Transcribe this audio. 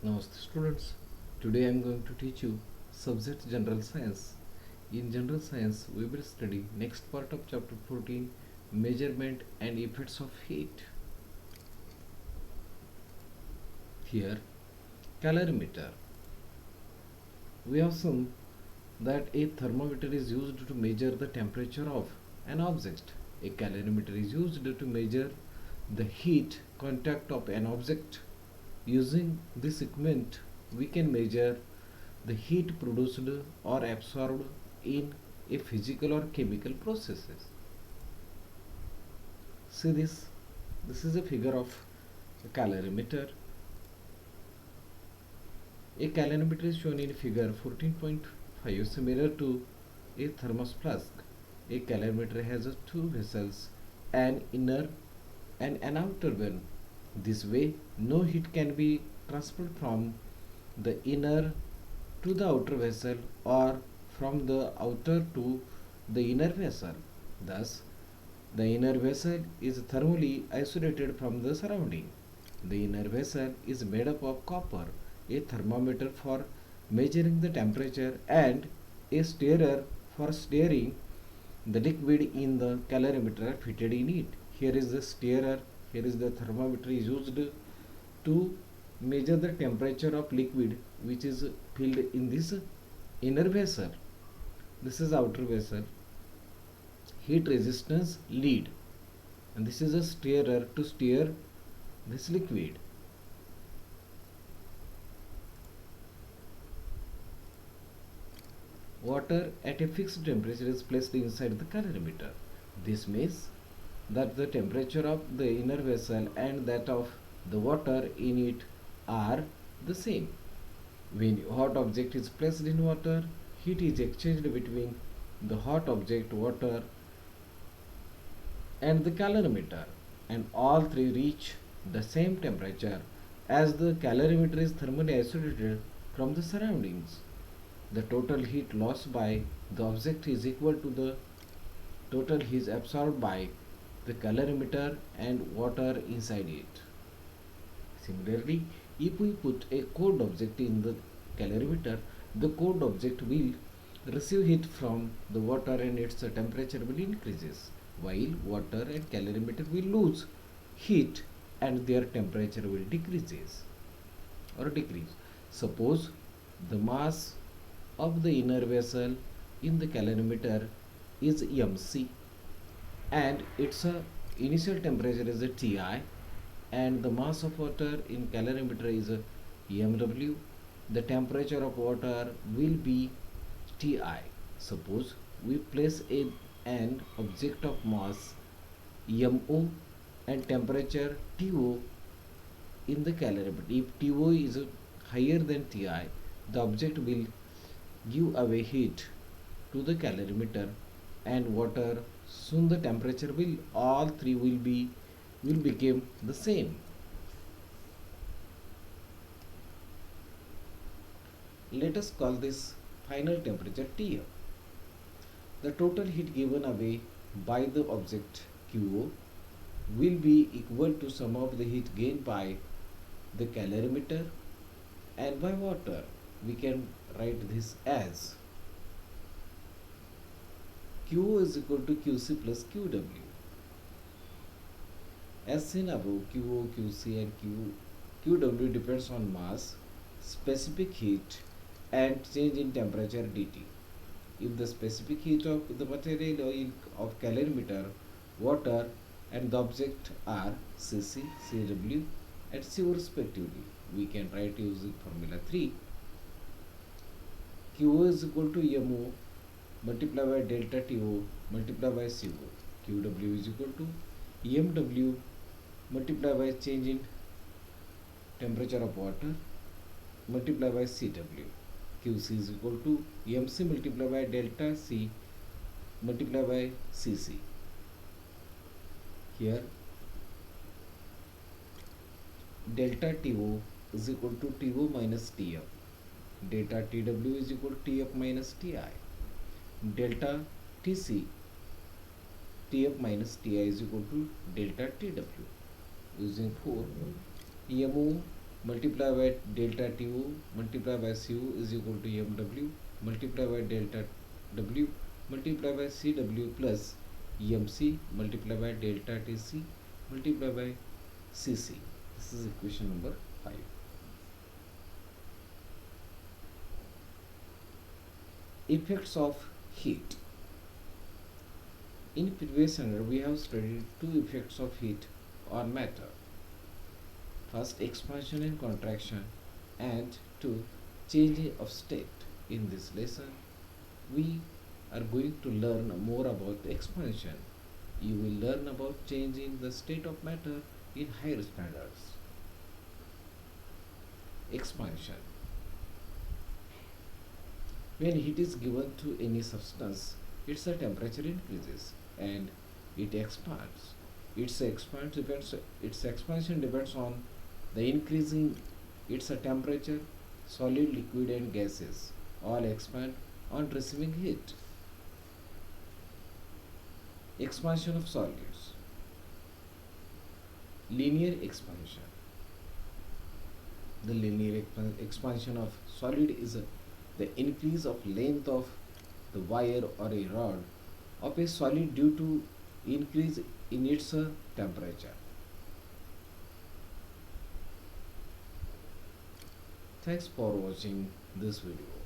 Namaste students. Today I am going to teach you subject general science. In general science we will study next part of chapter 14, measurement and effects of heat. Here calorimeter. We have seen that a thermometer is used to measure the temperature of an object. A calorimeter is used to measure the heat contact of an object. Using this equipment, we can measure the heat produced or absorbed in a physical or chemical processes. See this. This is a figure of a calorimeter. A calorimeter is shown in figure 14.5, similar to a thermos flask. A calorimeter has two vessels, an inner and an outer one. This way, no heat can be transferred from the inner to the outer vessel or from the outer to the inner vessel. Thus, the inner vessel is thermally isolated from the surrounding. The inner vessel is made up of copper, a thermometer for measuring the temperature, and a stirrer for stirring the liquid in the calorimeter fitted in it. Here is the stirrer, here is the thermometer is used to measure the temperature of liquid which is filled in this inner vessel. This is outer vessel. Heat resistance lead, and this is a stirrer to stir this liquid. Water at a fixed temperature is placed inside the calorimeter. This means that the temperature of the inner vessel and that of the water in it are the same. When a hot object is placed in water, heat is exchanged between the hot object, water, and the calorimeter, and all three reach the same temperature. As the calorimeter is thermally isolated from the surroundings, the total heat lost by the object is equal to the total heat absorbed by the calorimeter and water inside it. Similarly, if we put a cold object in the calorimeter, the cold object will receive heat from the water and its temperature will increases, while water and calorimeter will lose heat and their temperature will decreases or decrease. Suppose the mass of the inner vessel in the calorimeter is mc and its initial temperature is a Ti, and the mass of water in calorimeter is a mw. The temperature of water will be Ti. Suppose we place an object of mass mo and temperature To in the calorimeter. If To is higher than Ti, the object will give away heat to the calorimeter and water. Soon the temperature will all three will become the same. Let us call this final temperature Tf. The total heat given away by the object Qo will be equal to sum of the heat gained by the calorimeter and by water. We can write this as Qo is equal to Qc plus Qw. As seen above, Qo, Qc and Qw depends on mass, specific heat and change in temperature dt. If the specific heat of the material oil of calorimeter, water and the object are Cc, Cw and Co respectively, we can write using formula 3. Qo is equal to mo multiplied by delta To multiplied by Co. Qw is equal to mw multiplied by change in temperature of water multiplied by Cw. Qc is equal to mc multiplied by delta C multiplied by Cc. Here delta To is equal to To minus Tf. Delta Tw is equal to Tf minus Ti. Delta Tc, Tf minus Ti is equal to delta Tw. Using 4, mo multiply by delta Tu multiply by Cu is equal to mW multiply by delta W multiply by Cw plus mc multiply by delta Tc multiply by Cc. This is equation number 5. Effects of heat. In previous standard we have studied two effects of heat on matter. First, expansion and contraction, and two, change of state. In this lesson we are going to learn more about expansion. You will learn about changing the state of matter in higher standards. Expansion. When heat is given to any substance, its temperature increases and it expands. Its expansion depends on the increasing its temperature. Solid, liquid and gases all expand on receiving heat. Expansion of solids. Linear expansion. The linear expansion of solid is the increase of length of the wire or a rod of a solid due to increase in its temperature. Thanks for watching this video.